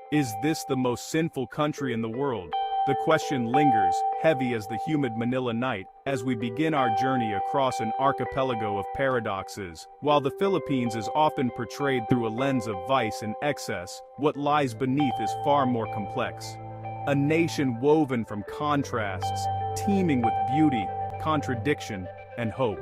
Is this the most sinful country in the world? The question lingers, heavy as the humid Manila night, as we begin our journey across an archipelago of paradoxes. While the Philippines is often portrayed through a lens of vice and excess, what lies beneath is far more complex. A nation woven from contrasts, teeming with beauty, contradiction, and hope.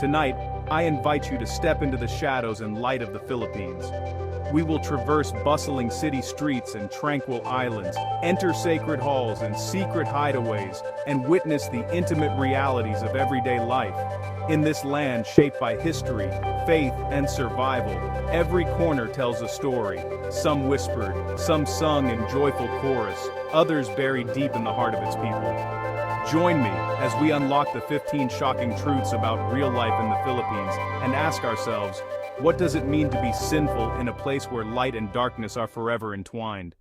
Tonight, I invite you to step into the shadows and light of the Philippines. We will traverse bustling city streets and tranquil islands, enter sacred halls and secret hideaways, and witness the intimate realities of everyday life. In this land shaped by history, faith, and survival, every corner tells a story. Some whispered, some sung in joyful chorus, others buried deep in the heart of its people. Join me as we unlock the 15 shocking truths about real life in the Philippines and ask ourselves, what does it mean to be sinful in a place where light and darkness are forever entwined?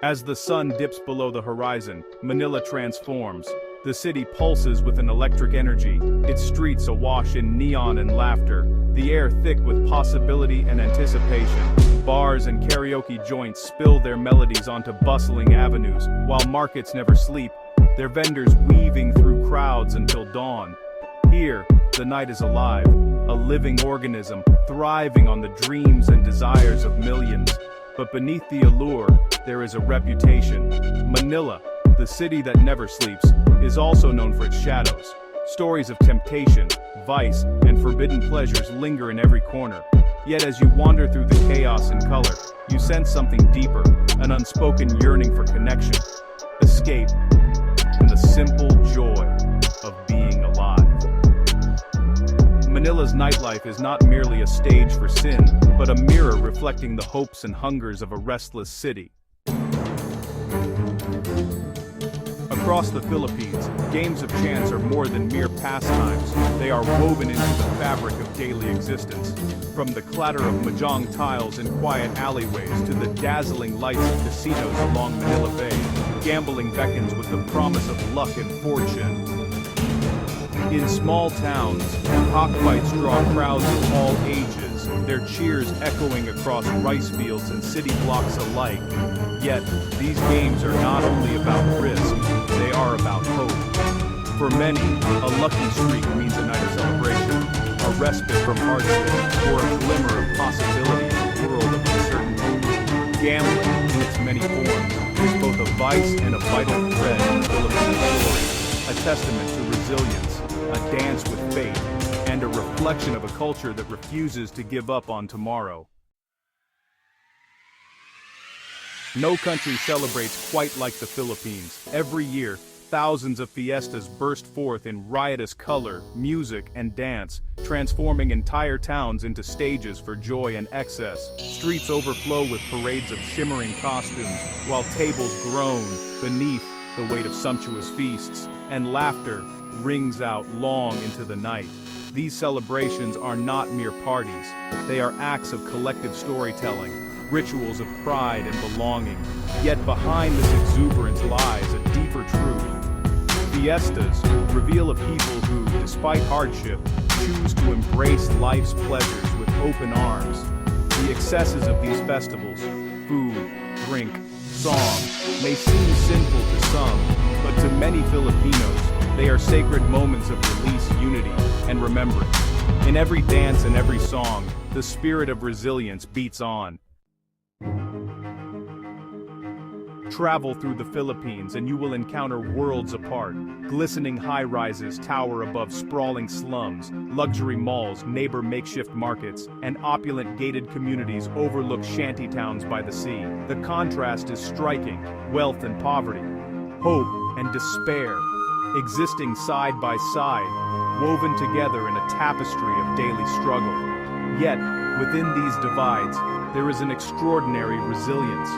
As the sun dips below the horizon, Manila transforms. The city pulses with an electric energy, its streets awash in neon and laughter, the air thick with possibility and anticipation. Bars and karaoke joints spill their melodies onto bustling avenues, while markets never sleep, their vendors weaving through crowds until dawn. Here, the night is alive, a living organism, thriving on the dreams and desires of millions. But beneath the allure, there is a reputation. Manila, the city that never sleeps, is also known for its shadows. Stories of temptation, vice, and forbidden pleasures linger in every corner. Yet as you wander through the chaos and color, you sense something deeper, an unspoken yearning for connection, escape, and the simple joy of being alive. Manila's nightlife is not merely a stage for sin, but a mirror reflecting the hopes and hungers of a restless city. Across the Philippines, games of chance are more than mere pastimes. They are woven into the fabric of daily existence. From the clatter of mahjong tiles in quiet alleyways to the dazzling lights of casinos along Manila Bay, gambling beckons with the promise of luck and fortune. In small towns, cockfights draw crowds of all ages, their cheers echoing across rice fields and city blocks alike. Yet, these games are not only about risk, they are about hope. For many, a lucky streak means a night of celebration, a respite from hardship, or a glimmer of possibility in a world of uncertainty. Gambling, in its many forms, is both a vice and a vital thread in the Philippine story, a testament to resilience, a dance with fate, and a reflection of a culture that refuses to give up on tomorrow. No country celebrates quite like the Philippines. Every year, thousands of fiestas burst forth in riotous color, music, and dance, transforming entire towns into stages for joy and excess. Streets overflow with parades of shimmering costumes, while tables groan beneath the weight of sumptuous feasts, and laughter rings out long into the night. These celebrations are not mere parties. They are acts of collective storytelling, rituals of pride and belonging. Yet behind this exuberance lies a deeper truth. Fiestas reveal a people who, despite hardship, choose to embrace life's pleasures with open arms. The excesses of these festivals, food, drink, song, may seem sinful to some, but to many Filipinos, they are sacred moments of release, unity, and remembrance. In every dance and every song, the spirit of resilience beats on. Travel through the Philippines and you will encounter worlds apart. Glistening high-rises tower above sprawling slums, luxury malls neighbor makeshift markets, and opulent gated communities overlook shantytowns by the sea. The contrast is striking: wealth and poverty, hope and despair, existing side by side, woven together in a tapestry of daily struggle. Yet, within these divides, there is an extraordinary resilience.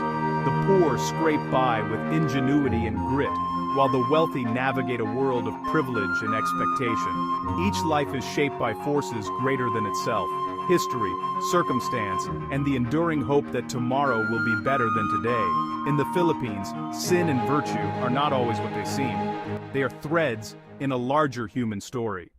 The poor scrape by with ingenuity and grit, while the wealthy navigate a world of privilege and expectation. Each life is shaped by forces greater than itself: history, circumstance, and the enduring hope that tomorrow will be better than today. In the Philippines, sin and virtue are not always what they seem. They are threads in a larger human story.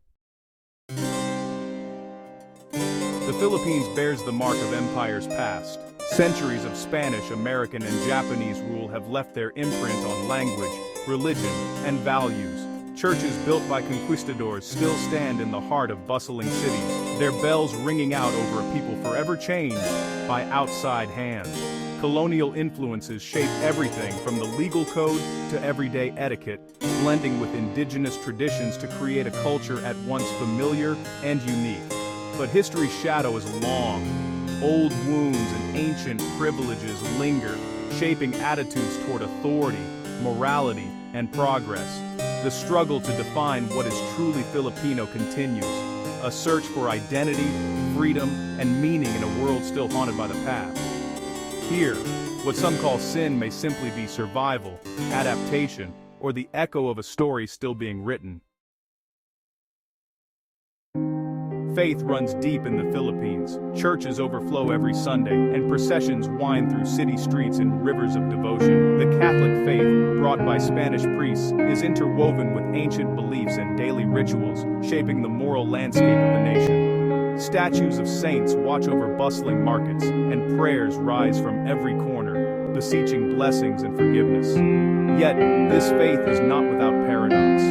The Philippines bears the mark of empires past. Centuries of Spanish, American, and Japanese rule have left their imprint on language, religion, and values. Churches built by conquistadors still stand in the heart of bustling cities, their bells ringing out over a people forever changed by outside hands. Colonial influences shape everything from the legal code to everyday etiquette, blending with indigenous traditions to create a culture at once familiar and unique. But history's shadow is long. Old wounds and ancient privileges linger, shaping attitudes toward authority, morality, and progress. The struggle to define what is truly Filipino continues, a search for identity, freedom, and meaning in a world still haunted by the past. Here, what some call sin may simply be survival, adaptation, or the echo of a story still being written. Faith runs deep in the Philippines. Churches overflow every Sunday, and processions wind through city streets in rivers of devotion. The Catholic faith, brought by Spanish priests, is interwoven with ancient beliefs and daily rituals, shaping the moral landscape of the nation. Statues of saints watch over bustling markets, and prayers rise from every corner, beseeching blessings and forgiveness. Yet, this faith is not without paradox.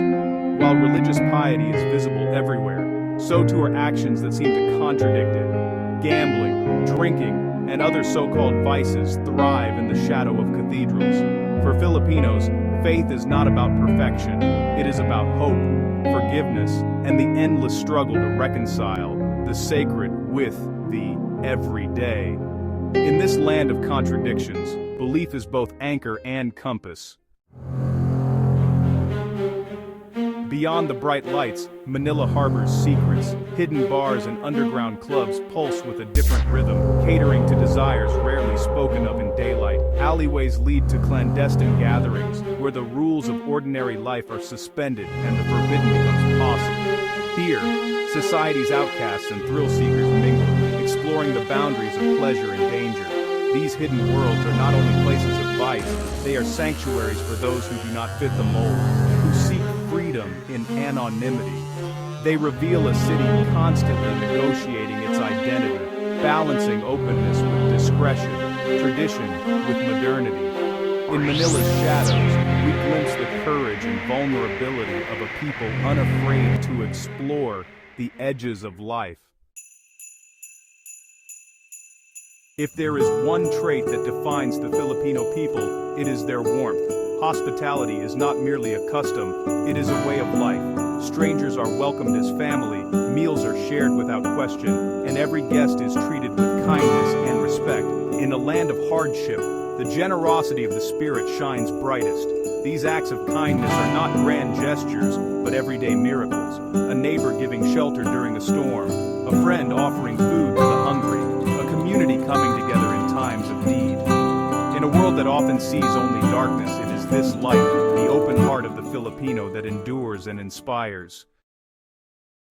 While religious piety is visible everywhere, so too are actions that seem to contradict it. Gambling, drinking, and other so-called vices thrive in the shadow of cathedrals. For Filipinos, faith is not about perfection. It is about hope, forgiveness, and the endless struggle to reconcile the sacred with the everyday. In this land of contradictions, belief is both anchor and compass. Beyond the bright lights, Manila harbors secrets. Hidden bars and underground clubs pulse with a different rhythm, catering to desires rarely spoken of in daylight. Alleyways lead to clandestine gatherings, where the rules of ordinary life are suspended and the forbidden becomes possible. Here, society's outcasts and thrill-seekers mingle, exploring the boundaries of pleasure and danger. These hidden worlds are not only places of vice, they are sanctuaries for those who do not fit the mold, who seek freedom in anonymity. They reveal a city constantly negotiating its identity, balancing openness with discretion, tradition with modernity. In Manila's shadows, we glimpse the courage and vulnerability of a people unafraid to explore the edges of life. If there is one trait that defines the Filipino people, it is their warmth. Hospitality is not merely a custom, it is a way of life. Strangers are welcomed as family, meals are shared without question, and every guest is treated with kindness and respect. In a land of hardship, the generosity of the spirit shines brightest. These acts of kindness are not grand gestures, but everyday miracles. A neighbor giving shelter during a storm, a friend offering food to the hungry, a community coming together in times of need. In a world that often sees only darkness, it is this light, the open heart of the Filipino, that endures and inspires.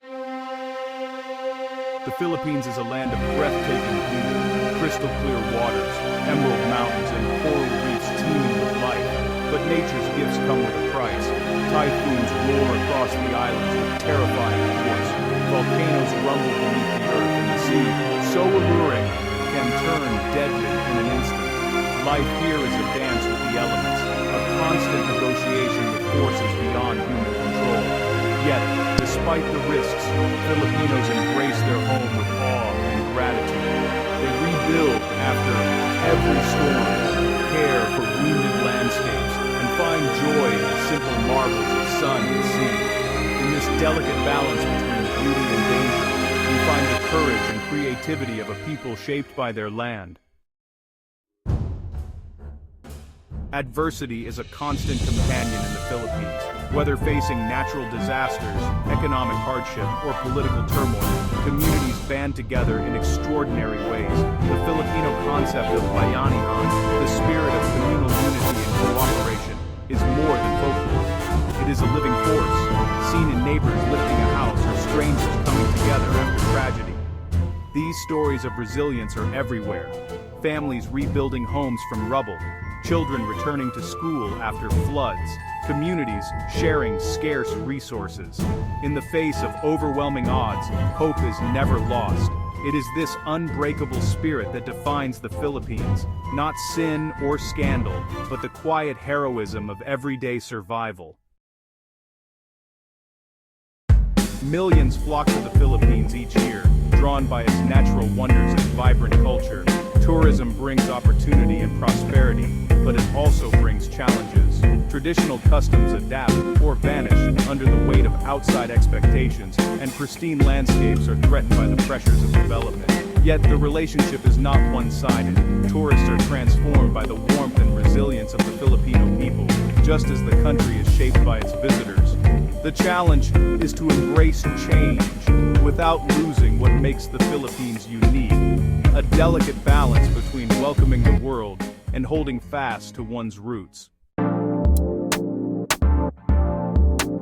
The Philippines is a land of breathtaking beauty, crystal clear waters, emerald mountains, and coral reefs teeming with life. But nature's gifts come with a price. Typhoons roar across the islands with terrifying force. Volcanoes rumble beneath the earth, and the sea, so alluring, can turn deadly in an instant. Life here is a dance with the elements, a constant negotiation with forces beyond human control. Yet, despite the risks, Filipinos embrace their home with awe and gratitude. They rebuild after every storm, care for wounded landscapes, and find joy in the simple marvels of sun and sea. In this delicate balance between beauty and danger, we find the courage and creativity of a people shaped by their land. Adversity is a constant companion in the Philippines. Whether facing natural disasters, economic hardship, or political turmoil, communities band together in extraordinary ways. The Filipino concept of bayanihan, the spirit of communal unity and cooperation, is more than folklore. It is a living force, seen in neighbors lifting a house or strangers coming together after tragedy. These stories of resilience are everywhere. Families rebuilding homes from rubble, children returning to school after floods, communities sharing scarce resources. In the face of overwhelming odds, hope is never lost. It is this unbreakable spirit that defines the Philippines, not sin or scandal, but the quiet heroism of everyday survival. Millions flock to the Philippines each year, drawn by its natural wonders and vibrant culture. Tourism brings opportunity and prosperity, but it also brings challenges. Traditional customs adapt or vanish under the weight of outside expectations, and pristine landscapes are threatened by the pressures of development. Yet the relationship is not one-sided. Tourists are transformed by the warmth and resilience of the Filipino people, just as the country is shaped by its visitors. The challenge is to embrace change without losing what makes the Philippines unique. A delicate balance between welcoming the world and holding fast to one's roots.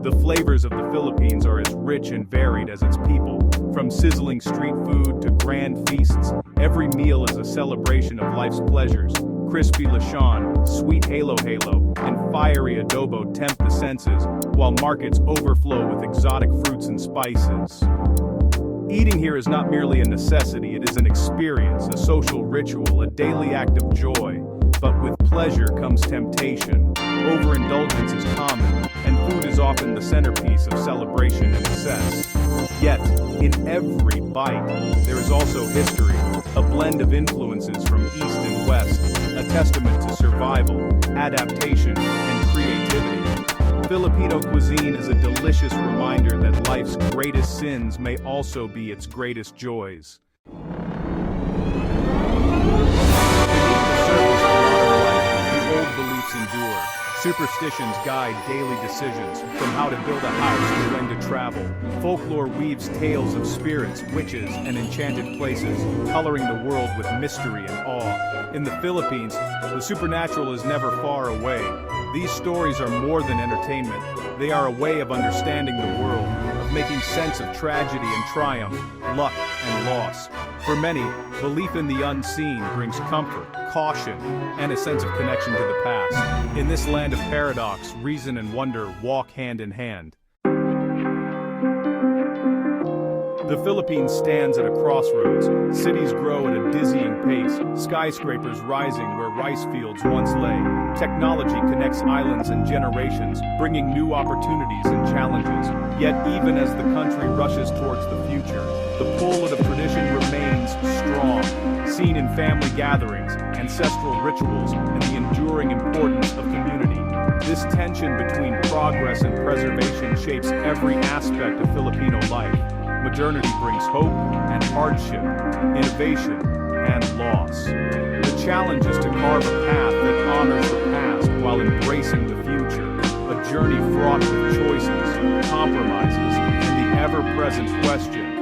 The flavors of the Philippines are as rich and varied as its people. From sizzling street food to grand feasts, every meal is a celebration of life's pleasures. Crispy lechon, sweet halo, and fiery adobo tempt the senses, while markets overflow with exotic fruits and spices. Eating here is not merely a necessity, it is an experience, a social ritual, a daily act of joy. But with pleasure comes temptation. Overindulgence is common, and food is often the centerpiece of celebration and excess. Yet, in every bite, there is also history, a blend of influences from East and West, a testament to survival, adaptation, and creativity. Filipino cuisine is a delicious reminder that life's greatest sins may also be its greatest joys. Beliefs endure. Superstitions guide daily decisions, from how to build a house to when to travel. Folklore weaves tales of spirits, witches, and enchanted places, coloring the world with mystery and awe. In the Philippines, the supernatural is never far away. These stories are more than entertainment. They are a way of understanding the world, of making sense of tragedy and triumph, luck and loss. For many, belief in the unseen brings comfort, caution, and a sense of connection to the past. In this land of paradox, reason and wonder walk hand in hand. The Philippines stands at a crossroads. Cities grow at a dizzying pace, skyscrapers rising where rice fields once lay. Technology connects islands and generations, bringing new opportunities and challenges. Yet even as the country rushes towards the future, the pull of tradition remains strong, seen in family gatherings, ancestral rituals, and the enduring importance of community. This tension between progress and preservation shapes every aspect of Filipino life. Modernity brings hope and hardship, innovation and loss. The challenge is to carve a path that honors the past while embracing the future, a journey fraught with choices, compromises, and the ever-present question: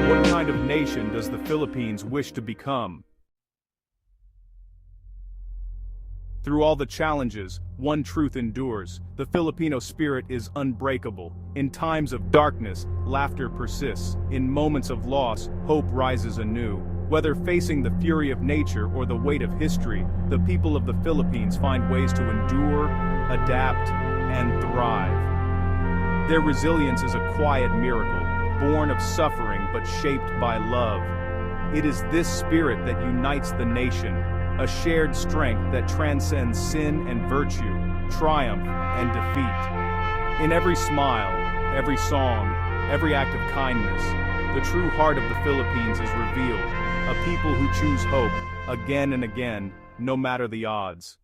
what kind of nation does the Philippines wish to become? Through all the challenges, one truth endures: the Filipino spirit is unbreakable. In times of darkness, laughter persists. In moments of loss, hope rises anew. Whether facing the fury of nature or the weight of history, the people of the Philippines find ways to endure, adapt, and thrive. Their resilience is a quiet miracle, born of suffering but shaped by love. It is this spirit that unites the nation, a shared strength that transcends sin and virtue, triumph and defeat. In every smile, every song, every act of kindness, the true heart of the Philippines is revealed, a people who choose hope again and again, no matter the odds.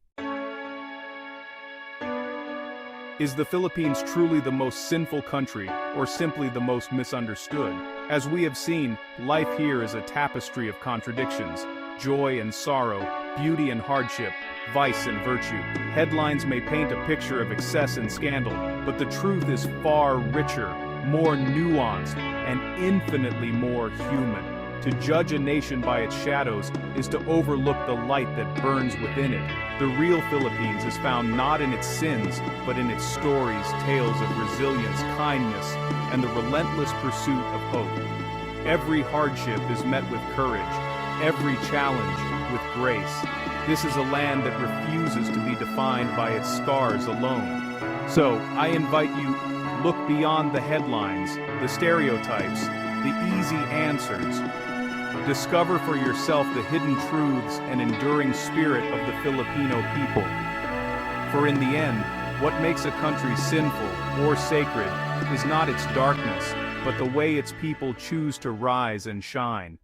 Is the Philippines truly the most sinful country, or simply the most misunderstood? As we have seen, life here is a tapestry of contradictions, joy and sorrow, beauty and hardship, vice and virtue. Headlines may paint a picture of excess and scandal, but the truth is far richer, more nuanced, and infinitely more human. To judge a nation by its shadows is to overlook the light that burns within it. The real Philippines is found not in its sins, but in its stories, tales of resilience, kindness, and the relentless pursuit of hope. Every hardship is met with courage, every challenge with grace. This is a land that refuses to be defined by its scars alone. So, I invite you, look beyond the headlines, the stereotypes, the easy answers. Discover for yourself the hidden truths and enduring spirit of the Filipino people. For in the end, what makes a country sinful or sacred is not its darkness, but the way its people choose to rise and shine.